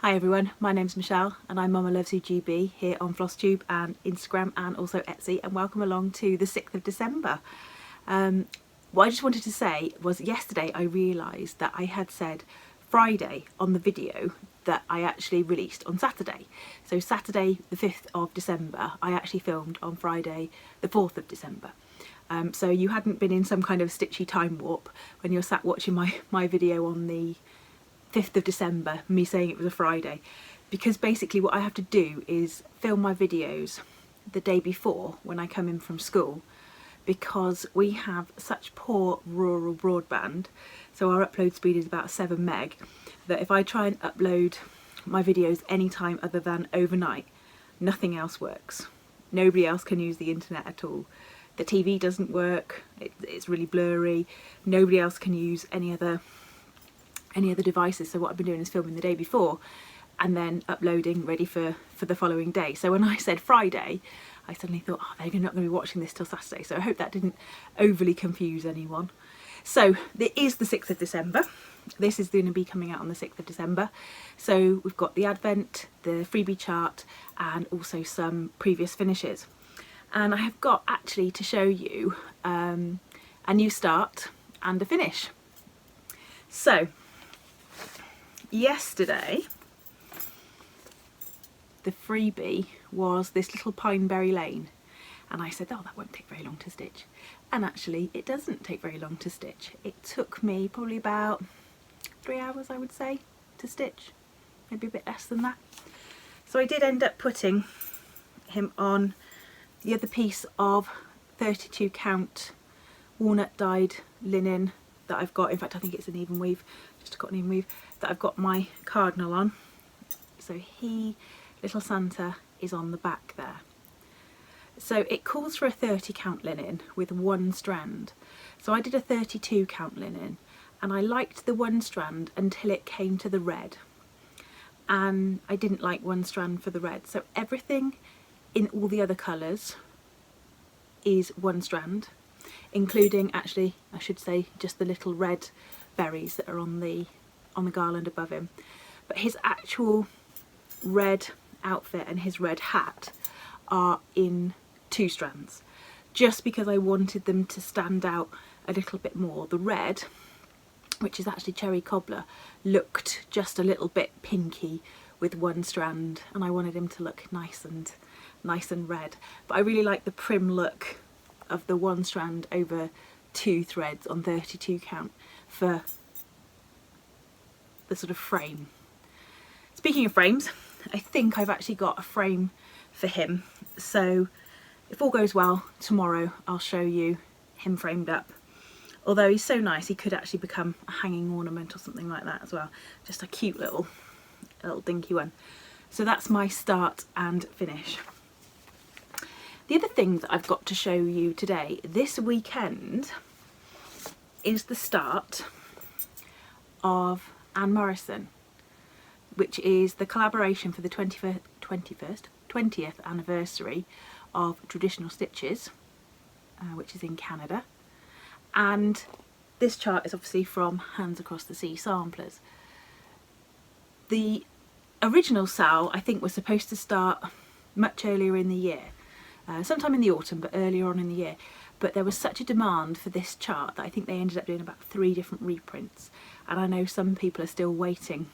Hi everyone, my name's Michelle and I'm Mama Loves You GB here on FlossTube and Instagram and also Etsy, and welcome along to the 6th of December. What I just wanted to say was yesterday I realised that I had said Friday on the video that I actually released on Saturday. So Saturday the 5th of December I actually filmed on Friday the 4th of December. So you hadn't been in some kind of stitchy time warp when you're sat watching my video on the 5th of December, me saying it was a Friday, because basically what I have to do is film my videos the day before when I come in from school, because we have such poor rural broadband, so our upload speed is about 7 meg, that if I try and upload my videos any time other than overnight, nothing else works. Nobody else can use the internet at all. The TV doesn't work, it's really blurry, nobody else can use any other devices. So what I've been doing is filming the day before and then uploading ready for the following day. So when I said Friday, I suddenly thought, oh, they're not going to be watching this till Saturday. So I hope that didn't overly confuse anyone. So it is the 6th of December. This is going to be coming out on the 6th of December. So we've got the Advent, the freebie chart, and also some previous finishes. And I have got actually to show you a new start and a finish. So yesterday the freebie was this little Pineberry Lane, and I said, oh, that won't take very long to stitch, and actually it doesn't take very long to stitch. It took me probably about 3 hours, I would say, to stitch, maybe a bit less than that. So I did end up putting him on the other piece of 32 count walnut dyed linen that I've got. In fact, I think it's an even weave, just a cotton even weave, that I've got my cardinal on. So little Santa, is on the back there. So it calls for a 30 count linen with one strand. So I did a 32 count linen, and I liked the one strand until it came to the red, and I didn't like one strand for the red. So everything in all the other colours is one strand, including, actually I should say, just the little red berries that are on the garland above him. But his actual red outfit and his red hat are in 2 strands, just because I wanted them to stand out a little bit more. The red, which is actually cherry cobbler, looked just a little bit pinky with one strand, and I wanted him to look nice and red. But I really like the prim look of the one strand over 2 threads on 32 count for the sort of frame. Speaking of frames, I think I've actually got a frame for him, so if all goes well, tomorrow I'll show you him framed up. Although he's so nice, he could actually become a hanging ornament or something like that as well. Just a cute little dinky one. So that's my start and finish. The other thing that I've got to show you today, this weekend, is the start of Anne Morrison, which is the collaboration for the 20th anniversary of Traditional Stitches, which is in Canada. And this chart is obviously from Hands Across the Sea samplers. The original sale, I think, was supposed to start much earlier in the year, sometime in the autumn, but earlier on in the year. But there was such a demand for this chart that I think they ended up doing about 3 different reprints, and I know some people are still waiting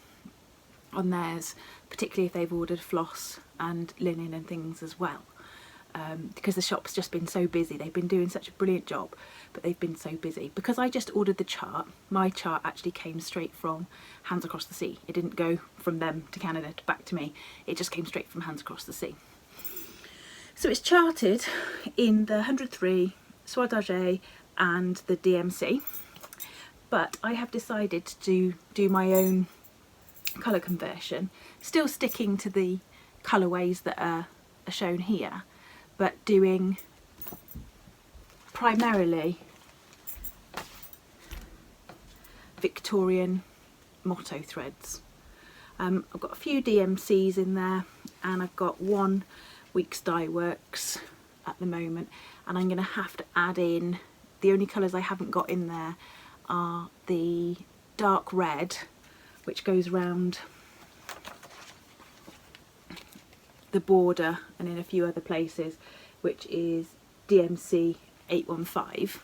on theirs, particularly if they've ordered floss and linen and things as well, because the shop's just been so busy. They've been doing such a brilliant job, but they've been so busy. Because I just ordered the chart, my chart actually came straight from Hands Across the Sea. It didn't go from them to Canada to back to me, it just came straight from Hands Across the Sea. So it's charted in the 103, Soie d'Argent and the DMC, but I have decided to do my own colour conversion, still sticking to the colourways that are shown here, but doing primarily Victorian motto threads. I've got a few DMCs in there, and I've got 1 Weeks Dye Works at the moment, and I'm going to have to add in, the only colours I haven't got in there are the dark red, which goes round the border and in a few other places, which is DMC 815.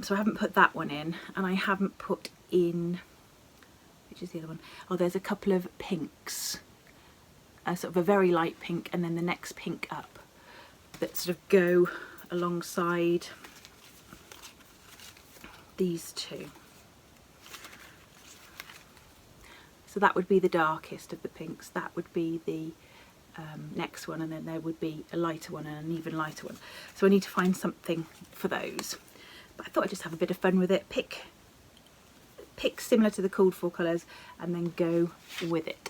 So I haven't put that one in, and I haven't put in, which is the other one? Oh, there's a couple of pinks, sort of a very light pink and then the next pink up, that sort of go alongside these two. So that would be the darkest of the pinks, that would be the next one, and then there would be a lighter one and an even lighter one. So I need to find something for those. But I thought I'd just have a bit of fun with it, pick similar to the called for colours and then go with it.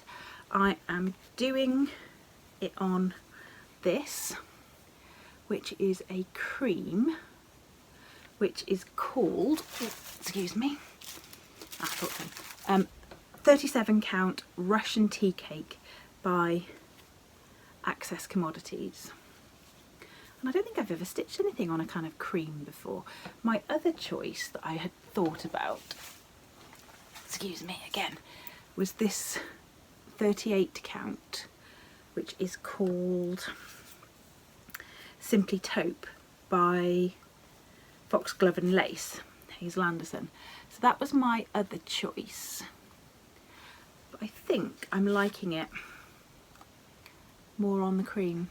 I am doing it on this, which is a cream, which is called, excuse me, 37 count Russian tea cake by Access Commodities. And I don't think I've ever stitched anything on a kind of cream before. My other choice that I had thought about, excuse me again, was this 38 count, which is called Simply Taupe by Foxglove and Lace, Hazel Anderson. So that was my other choice. But I think I'm liking it more on the cream.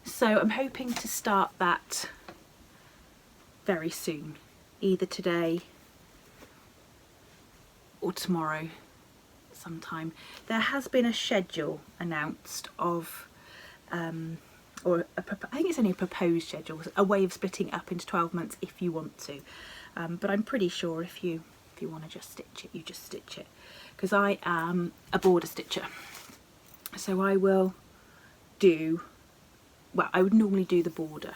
So I'm hoping to start that very soon, either today or tomorrow sometime. There has been a schedule announced of, I think it's only a proposed schedule, a way of splitting it up into 12 months if you want to. But I'm pretty sure if you want to just stitch it, you just stitch it. Because I am a border stitcher. So I will do, well, I would normally do the border.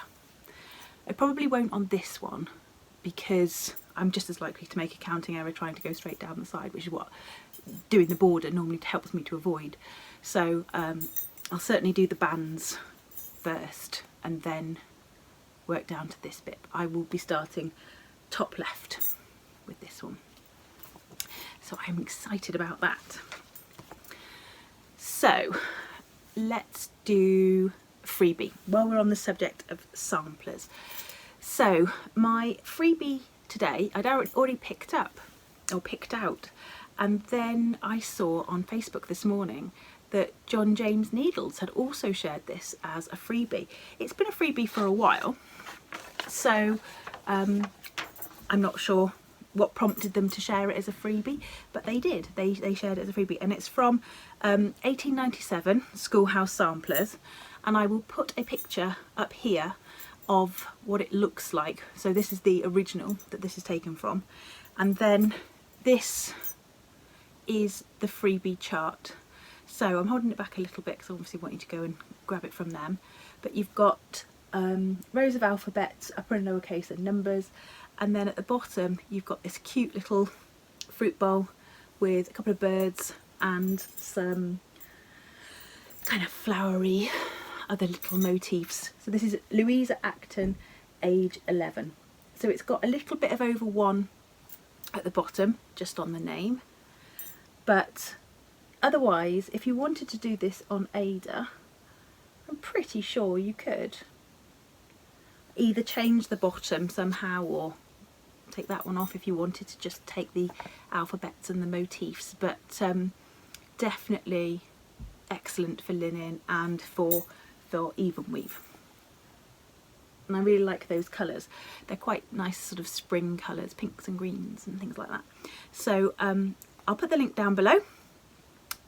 I probably won't on this one because I'm just as likely to make a counting error trying to go straight down the side, which is what doing the border normally helps me to avoid. So I'll certainly do the bands first and then work down to this bit. I will be starting top left with this one. So I'm excited about that. So let's do freebie while we're on the subject of samplers. So my freebie today I'd already picked out, and then I saw on Facebook this morning that John James Needles had also shared this as a freebie. It's been a freebie for a while, so I'm not sure what prompted them to share it as a freebie, but they did. They shared it as a freebie, and it's from 1897 Schoolhouse Samplers, and I will put a picture up here of what it looks like. So this is the original that this is taken from, and then this is the freebie chart. So I'm holding it back a little bit because I obviously want you to go and grab it from them, but you've got rows of alphabets, upper and lowercase and numbers, and then at the bottom you've got this cute little fruit bowl with a couple of birds and some kind of flowery other little motifs. So this is Louisa Acton, age 11. So it's got a little bit of over 1 at the bottom, just on the name. But otherwise, if you wanted to do this on Ada, I'm pretty sure you could. Either change the bottom somehow or take that one off if you wanted to just take the alphabets and the motifs. But definitely excellent for linen and for even weave. And I really like those colours. They're quite nice sort of spring colours, pinks and greens and things like that. So I'll put the link down below.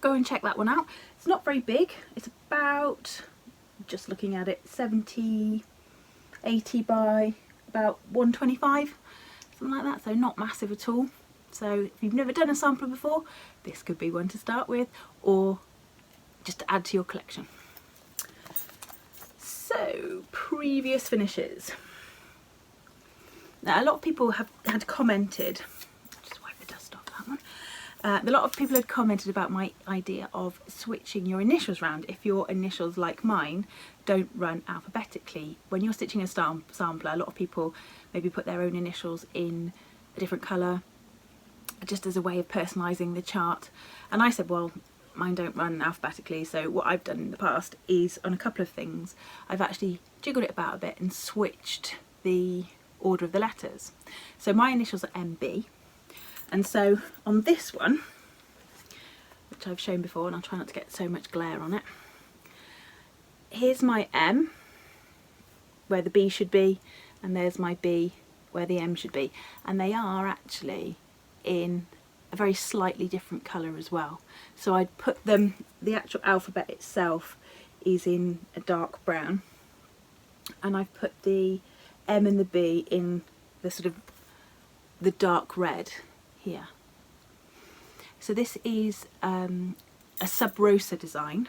Go and check that one out. It's not very big. It's about, just looking at it, 70, 80 by about 125, something like that. So not massive at all. So if you've never done a sampler before, this could be one to start with, or just to add to your collection. So, previous finishes. Now, a lot of people had commented, just wipe the dust off that one. A lot of people had commented about my idea of switching your initials around if your initials, like mine, don't run alphabetically. When you're stitching a sampler, a lot of people maybe put their own initials in a different colour, just as a way of personalising the chart. And I said, well, mine don't run alphabetically, so what I've done in the past is on a couple of things I've actually jiggled it about a bit and switched the order of the letters. So my initials are MB, and so on this one, which I've shown before, and I'll try not to get so much glare on it, here's my M where the B should be, and there's my B where the M should be, and they are actually in a very slightly different colour as well. So I'd put them, the actual alphabet itself is in a dark brown, and I've put the M and the B in the sort of the dark red here. So this is a sub rosa design,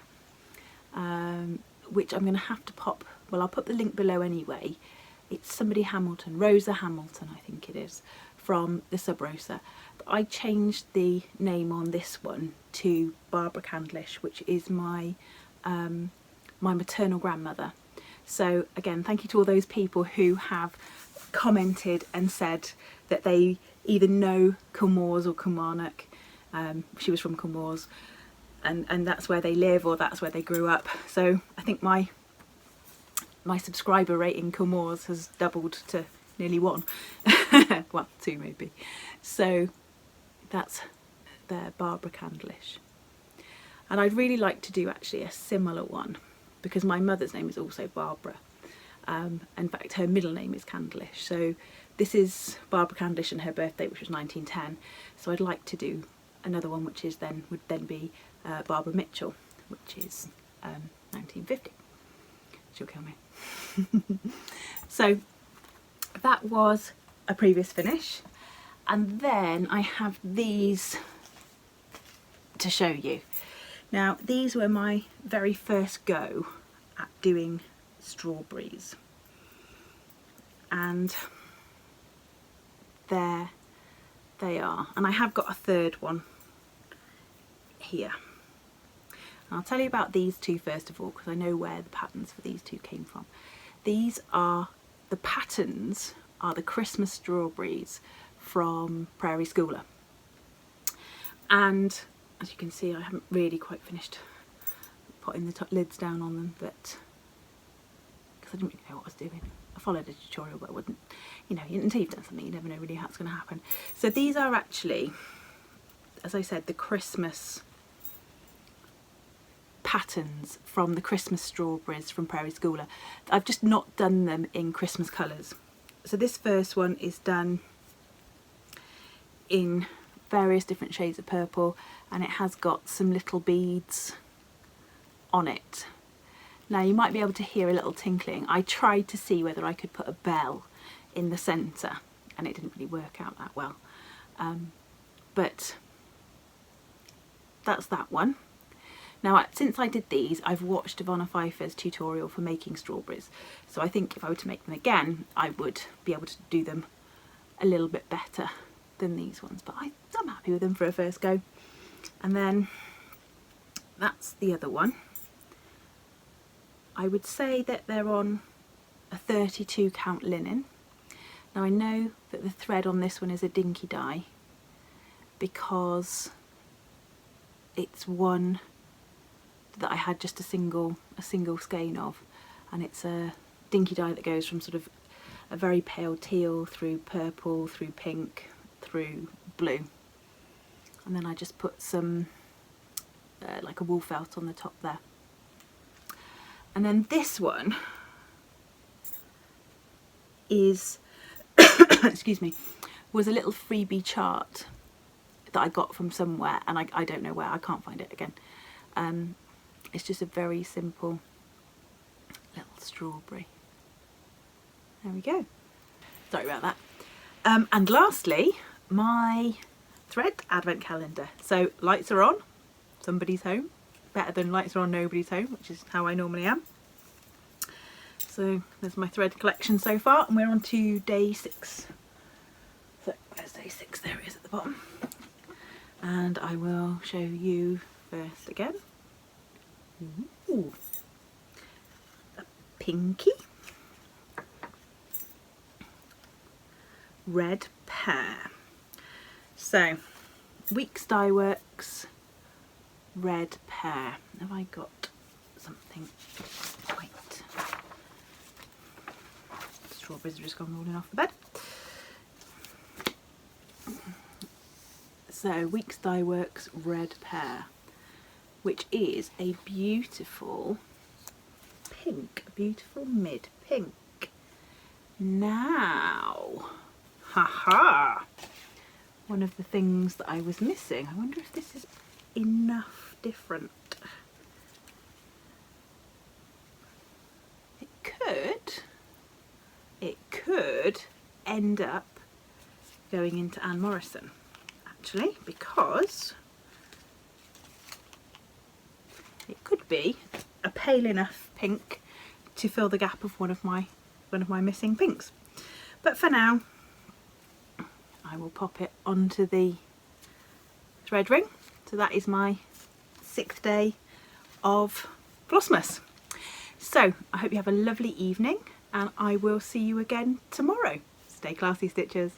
which I'm going to have to pop, well, I'll put the link below anyway. It's somebody Hamilton, Rosa Hamilton I think it is, from the Sub Rosa. But I changed the name on this one to Barbara Candlish, which is my my maternal grandmother. So again, thank you to all those people who have commented and said that they either know Kilmores or Kilmarnock. She was from Kilmores, and that's where they live, or that's where they grew up. So I think my subscriber rate in Kilmores has doubled to nearly 1. Well, 2 maybe. So that's their Barbara Candlish. And I'd really like to do actually a similar one, because my mother's name is also Barbara. In fact, her middle name is Candlish. So this is Barbara Candlish and her birthday, which was 1910. So I'd like to do another one, which is would then be Barbara Mitchell, which is 1950. She'll kill me. So that was a previous finish, and then I have these to show you. Now these were my very first go at doing strawberries, and there they are, and I have got a third one here. And I'll tell you about these two first of all, because I know where the patterns for these two came from. These are, the patterns are the Christmas strawberries from Prairie Schooler. And as you can see, I haven't really quite finished putting the lids down on them, but because I didn't really know what I was doing. I followed a tutorial, but I wouldn't, you know, until you've done something, you never know really how it's going to happen. So these are actually, as I said, the Christmas patterns from the Christmas strawberries from Prairie Schooler. I've just not done them in Christmas colours. So this first one is done in various different shades of purple, and it has got some little beads on it. Now you might be able to hear a little tinkling. I tried to see whether I could put a bell in the centre, and it didn't really work out that well. But that's that one. Now since I did these, I've watched Ivana Pfeiffer's tutorial for making strawberries, so I think if I were to make them again, I would be able to do them a little bit better than these ones, but I'm happy with them for a first go. And then that's the other one. I would say that they're on a 32 count linen. Now I know that the thread on this one is a dinky dye, because it's one that I had just a single skein of, and it's a dinky dye that goes from sort of a very pale teal through purple, through pink, through blue, and then I just put some like a wool felt on the top there. And then this one is excuse me, was a little freebie chart that I got from somewhere, and I don't know where, I can't find it again. It's just a very simple little strawberry. There we go. Sorry about that. And lastly, my thread advent calendar. So lights are on, somebody's home. Better than lights are on, nobody's home, which is how I normally am. So there's my thread collection so far, and we're on to day 6. So where's day 6? There it is at the bottom. And I will show you first again. Ooh, a pinky, red pear. So Weeks Dye Works red pear. Have I got something? Wait. Strawberries have just gone rolling off the bed. So Weeks Dye Works red pear, which is a beautiful pink, beautiful mid pink. Now, haha, one of the things that I was missing. I wonder if this is enough different. It could end up going into Anne Morrison, actually, because it could be a pale enough pink to fill the gap of one of my missing pinks. But for now, I will pop it onto the thread ring. So that is my 6th day of Flossmas. So I hope you have a lovely evening, and I will see you again tomorrow. Stay classy, Stitchers.